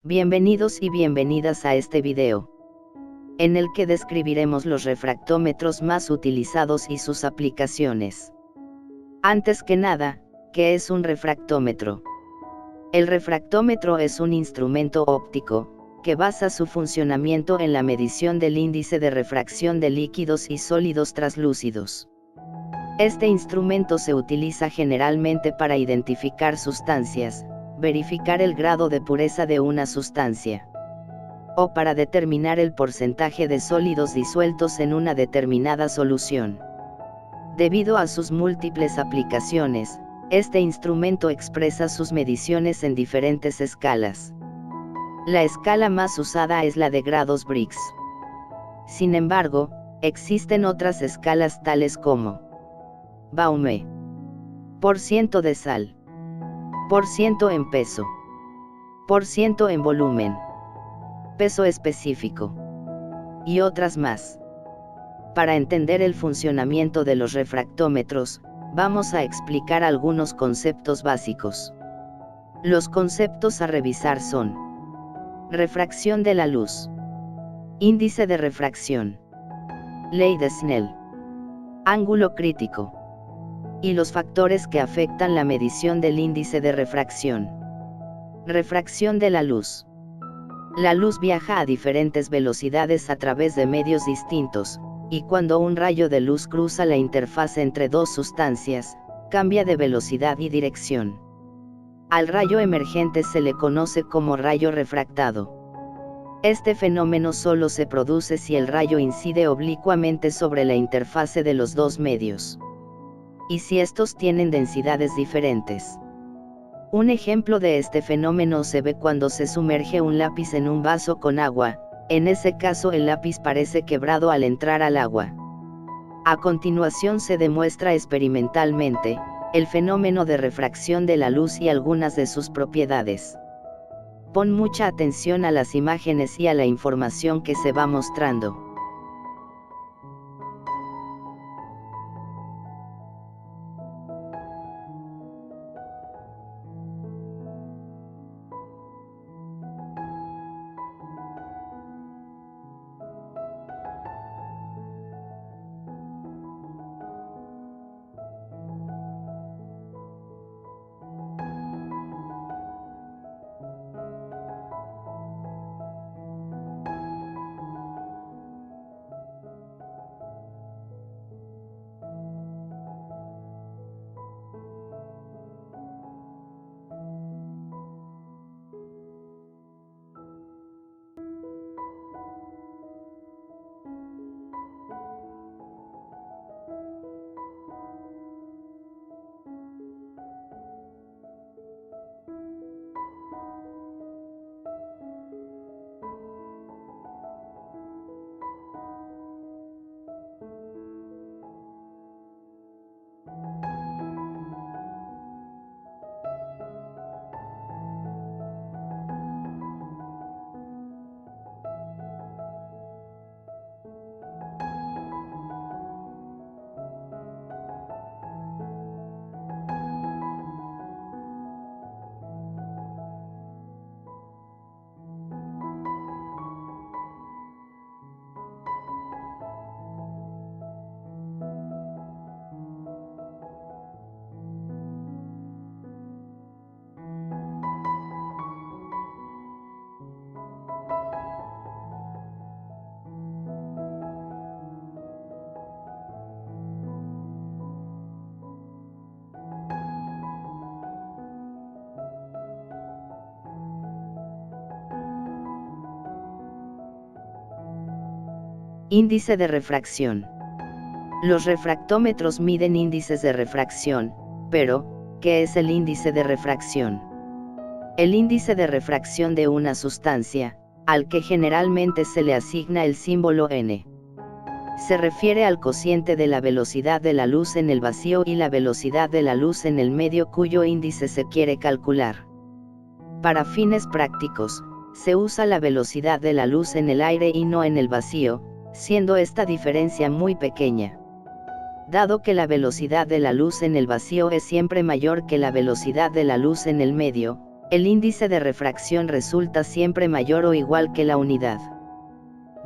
Bienvenidos y bienvenidas a este video, en el que describiremos los refractómetros más utilizados y sus aplicaciones. Antes que nada, ¿qué es un refractómetro? El refractómetro es un instrumento óptico, que basa su funcionamiento en la medición del índice de refracción de líquidos y sólidos translúcidos. Este instrumento se utiliza generalmente para identificar sustancias, verificar el grado de pureza de una sustancia, o para determinar el porcentaje de sólidos disueltos en una determinada solución. Debido a sus múltiples aplicaciones, este instrumento expresa sus mediciones en diferentes escalas. La escala más usada es la de grados Brix. Sin embargo, existen otras escalas tales como Baume, % de sal, % en peso, % en volumen, peso específico, y otras más. Para entender el funcionamiento de los refractómetros, vamos a explicar algunos conceptos básicos. Los conceptos a revisar son: refracción de la luz, índice de refracción, ley de Snell, ángulo crítico, y los factores que afectan la medición del índice de refracción. Refracción de la luz. La luz viaja a diferentes velocidades a través de medios distintos, y cuando un rayo de luz cruza la interfaz entre dos sustancias, cambia de velocidad y dirección. Al rayo emergente se le conoce como rayo refractado. Este fenómeno solo se produce si el rayo incide oblicuamente sobre la interfase de los dos medios, y si estos tienen densidades diferentes. Un ejemplo de este fenómeno se ve cuando se sumerge un lápiz en un vaso con agua. En ese caso el lápiz parece quebrado al entrar al agua. A continuación se demuestra experimentalmente el fenómeno de refracción de la luz y algunas de sus propiedades. Pon mucha atención a las imágenes y a la información que se va mostrando. Índice de refracción. Los refractómetros miden índices de refracción, pero, ¿qué es el índice de refracción? El índice de refracción de una sustancia, al que generalmente se le asigna el símbolo n, se refiere al cociente de la velocidad de la luz en el vacío y la velocidad de la luz en el medio cuyo índice se quiere calcular. Para fines prácticos, se usa la velocidad de la luz en el aire y no en el vacío, siendo esta diferencia muy pequeña. Dado que la velocidad de la luz en el vacío es siempre mayor que la velocidad de la luz en el medio, El índice de refracción resulta siempre mayor o igual que la unidad.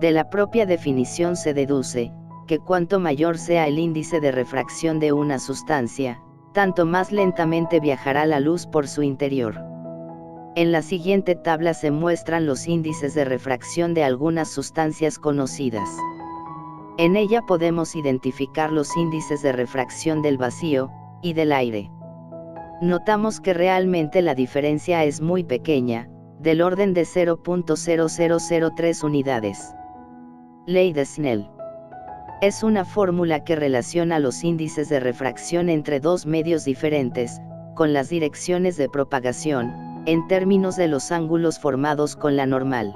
De la propia definición se deduce, que cuanto mayor sea el índice de refracción de una sustancia, tanto más lentamente viajará la luz por su interior. En la siguiente tabla se muestran los índices de refracción de algunas sustancias conocidas. En ella podemos identificar los índices de refracción del vacío y del aire. Notamos que realmente la diferencia es muy pequeña, del orden de 0.0003 unidades. Ley de Snell. Es una fórmula que relaciona los índices de refracción entre dos medios diferentes, con las direcciones de propagación, en términos de los ángulos formados con la normal.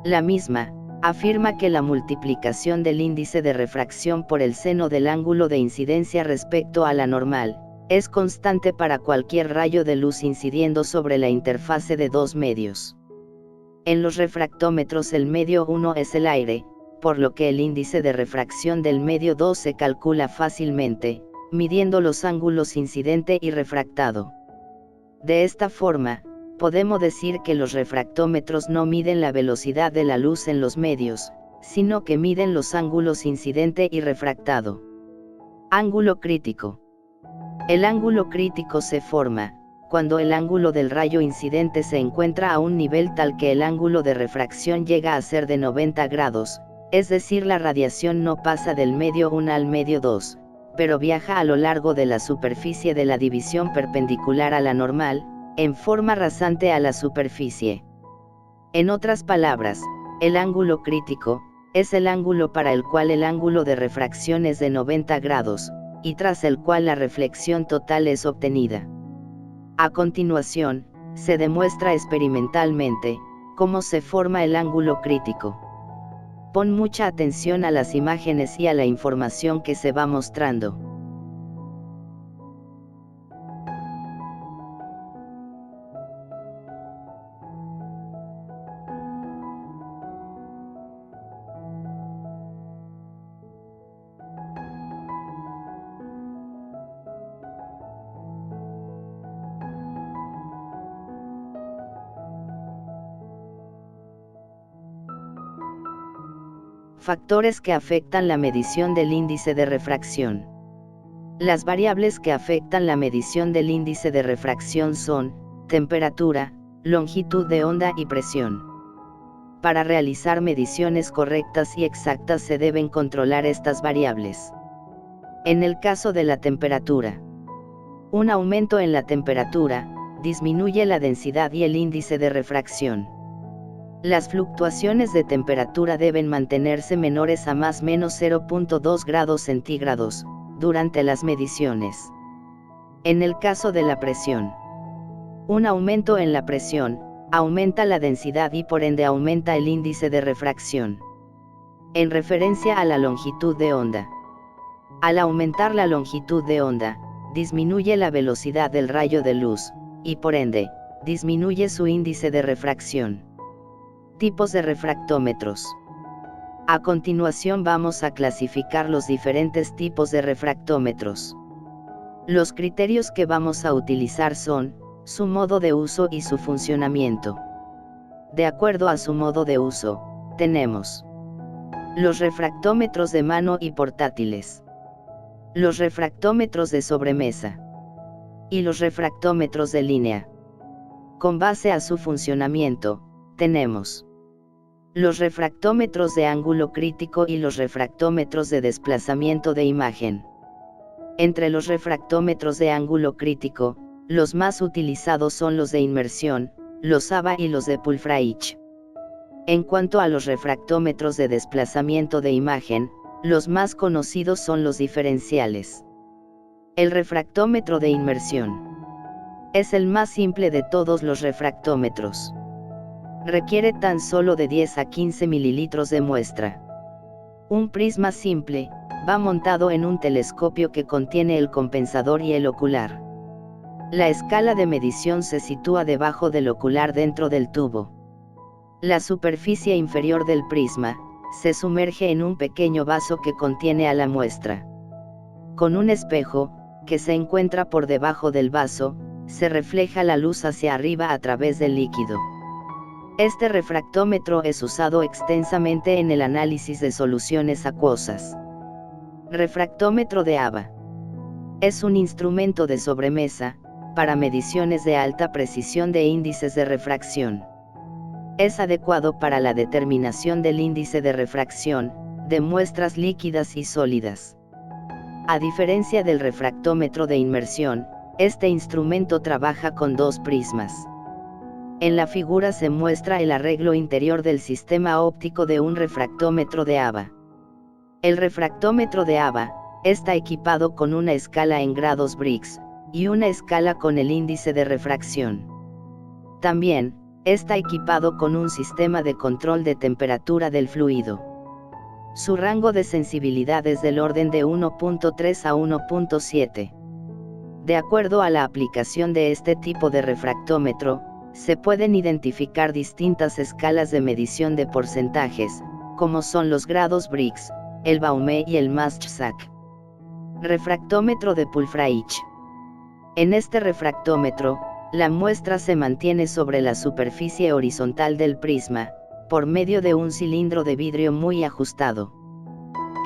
La misma afirma que la multiplicación del índice de refracción por el seno del ángulo de incidencia respecto a la normal, es constante para cualquier rayo de luz incidiendo sobre la interfase de dos medios. En los refractómetros el medio 1 es el aire, por lo que el índice de refracción del medio 2 se calcula fácilmente, midiendo los ángulos incidente y refractado. De esta forma, podemos decir que los refractómetros no miden la velocidad de la luz en los medios, sino que miden los ángulos incidente y refractado. Ángulo crítico. El ángulo crítico se forma cuando el ángulo del rayo incidente se encuentra a un nivel tal que el ángulo de refracción llega a ser de 90 grados, es decir, la radiación no pasa del medio 1 al medio 2, pero viaja a lo largo de la superficie de la división perpendicular a la normal, en forma rasante a la superficie. En otras palabras, el ángulo crítico es el ángulo para el cual el ángulo de refracción es de 90 grados, y tras el cual la reflexión total es obtenida. A continuación, se demuestra experimentalmente cómo se forma el ángulo crítico. Pon mucha atención a las imágenes y a la información que se va mostrando. Factores que afectan la medición del índice de refracción. Las variables que afectan la medición del índice de refracción son temperatura, longitud de onda y presión. Para realizar mediciones correctas y exactas se deben controlar estas variables. En el caso de la temperatura, un aumento en la temperatura disminuye la densidad y el índice de refracción. Las fluctuaciones de temperatura deben mantenerse menores a más o menos 0.2 grados centígrados durante las mediciones. En el caso de la presión, un aumento en la presión aumenta la densidad y por ende aumenta el índice de refracción. En referencia a la longitud de onda, al aumentar la longitud de onda, disminuye la velocidad del rayo de luz, y por ende, disminuye su índice de refracción. Tipos de refractómetros. A continuación vamos a clasificar los diferentes tipos de refractómetros. Los criterios que vamos a utilizar son su modo de uso y su funcionamiento. De acuerdo a su modo de uso, tenemos los refractómetros de mano y portátiles, los refractómetros de sobremesa y los refractómetros de línea. Con base a su funcionamiento, tenemos los refractómetros de ángulo crítico y los refractómetros de desplazamiento de imagen. Entre los refractómetros de ángulo crítico, los más utilizados son los de inmersión, los ABA y los de Pulfraich. En cuanto a los refractómetros de desplazamiento de imagen, los más conocidos son los diferenciales. El refractómetro de inmersión es el más simple de todos los refractómetros. Requiere tan solo de 10 a 15 mililitros de muestra. Un prisma simple va montado en un telescopio que contiene el compensador y el ocular. La escala de medición se sitúa debajo del ocular dentro del tubo. La superficie inferior del prisma se sumerge en un pequeño vaso que contiene a la muestra. Con un espejo, que se encuentra por debajo del vaso, se refleja la luz hacia arriba a través del líquido. Este refractómetro es usado extensamente en el análisis de soluciones acuosas. Refractómetro de ABA. Es un instrumento de sobremesa, para mediciones de alta precisión de índices de refracción. Es adecuado para la determinación del índice de refracción, de muestras líquidas y sólidas. A diferencia del refractómetro de inmersión, este instrumento trabaja con dos prismas. En la figura se muestra el arreglo interior del sistema óptico de un refractómetro de ABA. El refractómetro de ABA está equipado con una escala en grados Briggs, y una escala con el índice de refracción. También, está equipado con un sistema de control de temperatura del fluido. Su rango de sensibilidad es del orden de 1.3 a 1.7. De acuerdo a la aplicación de este tipo de refractómetro, se pueden identificar distintas escalas de medición de porcentajes, como son los grados Briggs, el Baume y el Maschsack. Refractómetro de Pulfraich. En este refractómetro, la muestra se mantiene sobre la superficie horizontal del prisma, por medio de un cilindro de vidrio muy ajustado.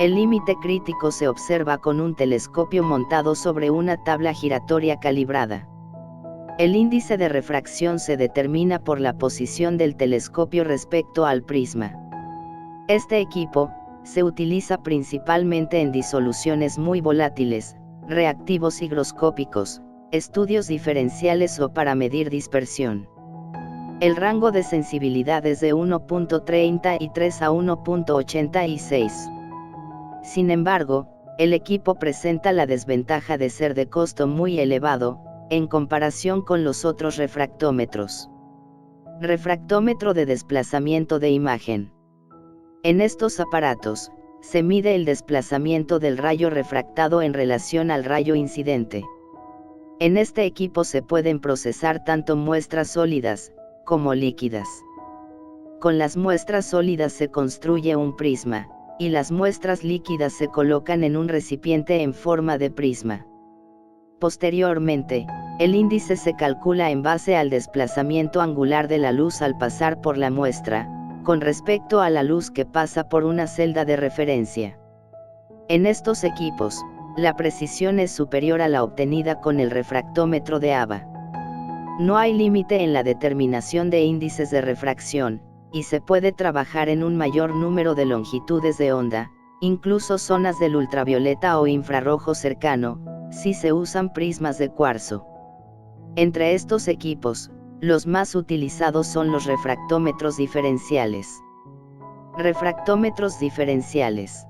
El límite crítico se observa con un telescopio montado sobre una tabla giratoria calibrada. El índice de refracción se determina por la posición del telescopio respecto al prisma. Este equipo se utiliza principalmente en disoluciones muy volátiles, reactivos higroscópicos, estudios diferenciales o para medir dispersión. El rango de sensibilidad es de 1.33 a 1.86. Sin embargo, el equipo presenta la desventaja de ser de costo muy elevado, en comparación con los otros refractómetros. Refractómetro de desplazamiento de imagen. En estos aparatos, se mide el desplazamiento del rayo refractado en relación al rayo incidente. En este equipo se pueden procesar tanto muestras sólidas, como líquidas. Con las muestras sólidas se construye un prisma, y las muestras líquidas se colocan en un recipiente en forma de prisma. Posteriormente, el índice se calcula en base al desplazamiento angular de la luz al pasar por la muestra, con respecto a la luz que pasa por una celda de referencia. En estos equipos, la precisión es superior a la obtenida con el refractómetro de ABA. No hay límite en la determinación de índices de refracción, y se puede trabajar en un mayor número de longitudes de onda, incluso zonas del ultravioleta o infrarrojo cercano, si se usan prismas de cuarzo. Entre estos equipos, los más utilizados son los refractómetros diferenciales. Refractómetros diferenciales.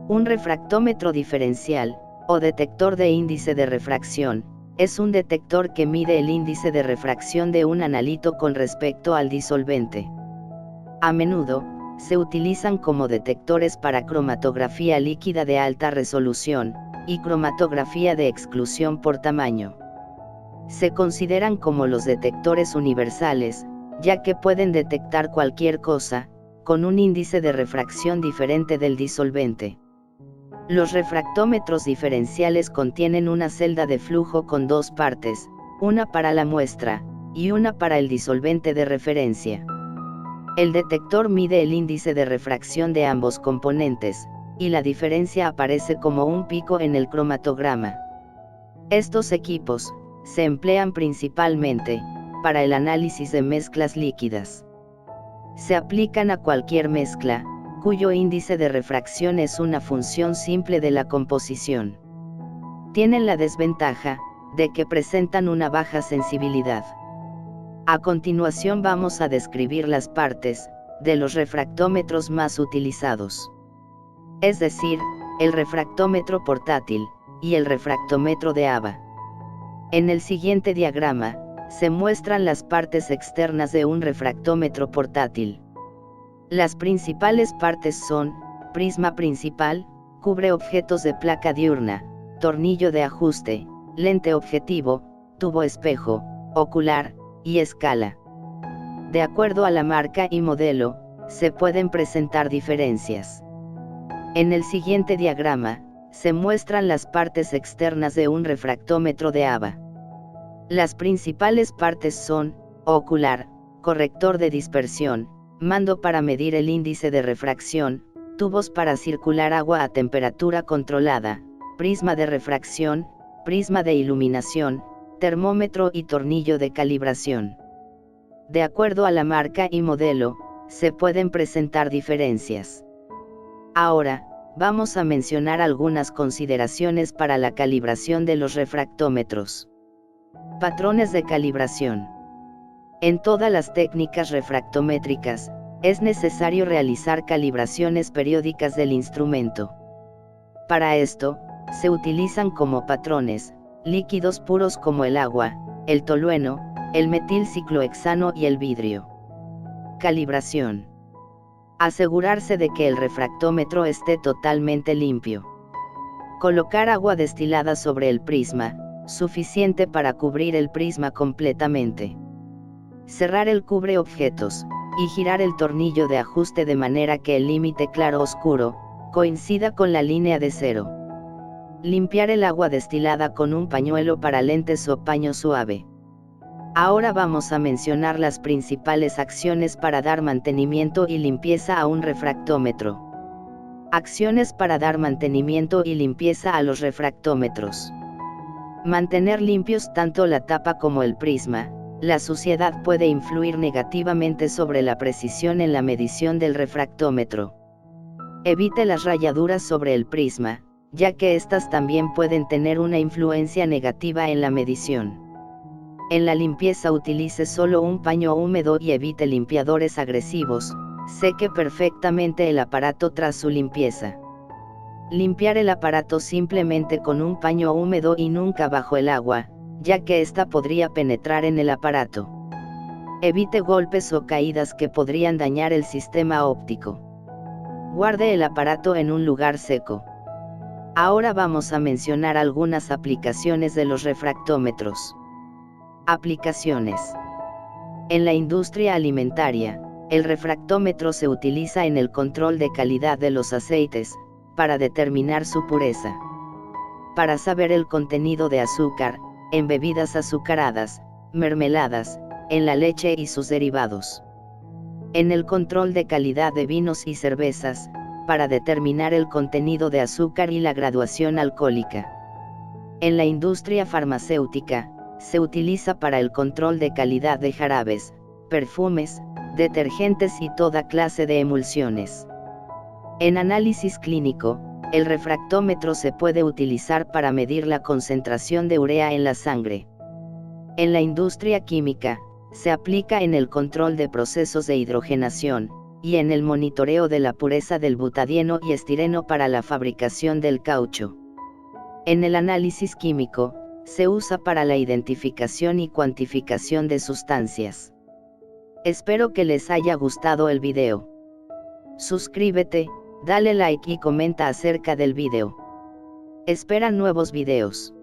Un refractómetro diferencial, o detector de índice de refracción, es un detector que mide el índice de refracción de un analito con respecto al disolvente. A menudo, se utilizan como detectores para cromatografía líquida de alta resolución, y cromatografía de exclusión por tamaño. Se consideran como los detectores universales, ya que pueden detectar cualquier cosa, con un índice de refracción diferente del disolvente. Los refractómetros diferenciales contienen una celda de flujo con dos partes, una para la muestra, y una para el disolvente de referencia. El detector mide el índice de refracción de ambos componentes, y la diferencia aparece como un pico en el cromatograma. Estos equipos se emplean principalmente para el análisis de mezclas líquidas. Se aplican a cualquier mezcla, cuyo índice de refracción es una función simple de la composición. Tienen la desventaja de que presentan una baja sensibilidad. A continuación vamos a describir las partes de los refractómetros más utilizados. Es decir, el refractómetro portátil y el refractómetro de ABA. En el siguiente diagrama, se muestran las partes externas de un refractómetro portátil. Las principales partes son: prisma principal, cubre objetos de placa diurna, tornillo de ajuste, lente objetivo, tubo espejo, ocular, y escala. De acuerdo a la marca y modelo, se pueden presentar diferencias. En el siguiente diagrama, se muestran las partes externas de un refractómetro de ABA. Las principales partes son: ocular, corrector de dispersión, mando para medir el índice de refracción, tubos para circular agua a temperatura controlada, prisma de refracción, prisma de iluminación, termómetro y tornillo de calibración. De acuerdo a la marca y modelo, se pueden presentar diferencias. Ahora, vamos a mencionar algunas consideraciones para la calibración de los refractómetros. Patrones de calibración. En todas las técnicas refractométricas, es necesario realizar calibraciones periódicas del instrumento. Para esto, se utilizan como patrones, líquidos puros como el agua, el tolueno, el metilciclohexano y el vidrio. Calibración. Asegurarse de que el refractómetro esté totalmente limpio. Colocar agua destilada sobre el prisma, suficiente para cubrir el prisma completamente. Cerrar el cubre objetos, y girar el tornillo de ajuste de manera que el límite claro-oscuro coincida con la línea de cero. Limpiar el agua destilada con un pañuelo para lentes o paño suave. Ahora vamos a mencionar las principales acciones para dar mantenimiento y limpieza a un refractómetro. Acciones para dar mantenimiento y limpieza a los refractómetros. Mantener limpios tanto la tapa como el prisma. La suciedad puede influir negativamente sobre la precisión en la medición del refractómetro. Evite las rayaduras sobre el prisma, ya que estas también pueden tener una influencia negativa en la medición. En la limpieza utilice solo un paño húmedo y evite limpiadores agresivos. Seque perfectamente el aparato tras su limpieza. Limpiar el aparato simplemente con un paño húmedo y nunca bajo el agua, ya que ésta podría penetrar en el aparato. Evite golpes o caídas que podrían dañar el sistema óptico. Guarde el aparato en un lugar seco. Ahora vamos a mencionar algunas aplicaciones de los refractómetros. Aplicaciones. En la industria alimentaria, el refractómetro se utiliza en el control de calidad de los aceites, para determinar su pureza. Para saber el contenido de azúcar, en bebidas azucaradas, mermeladas, en la leche y sus derivados. En el control de calidad de vinos y cervezas, para determinar el contenido de azúcar y la graduación alcohólica. En la industria farmacéutica, se utiliza para el control de calidad de jarabes, perfumes, detergentes y toda clase de emulsiones. En análisis clínico, el refractómetro se puede utilizar para medir la concentración de urea en la sangre. En la industria química, se aplica en el control de procesos de hidrogenación, y en el monitoreo de la pureza del butadieno y estireno para la fabricación del caucho. En el análisis químico, se usa para la identificación y cuantificación de sustancias. Espero que les haya gustado el video. Suscríbete, dale like y comenta acerca del video. Espera nuevos videos.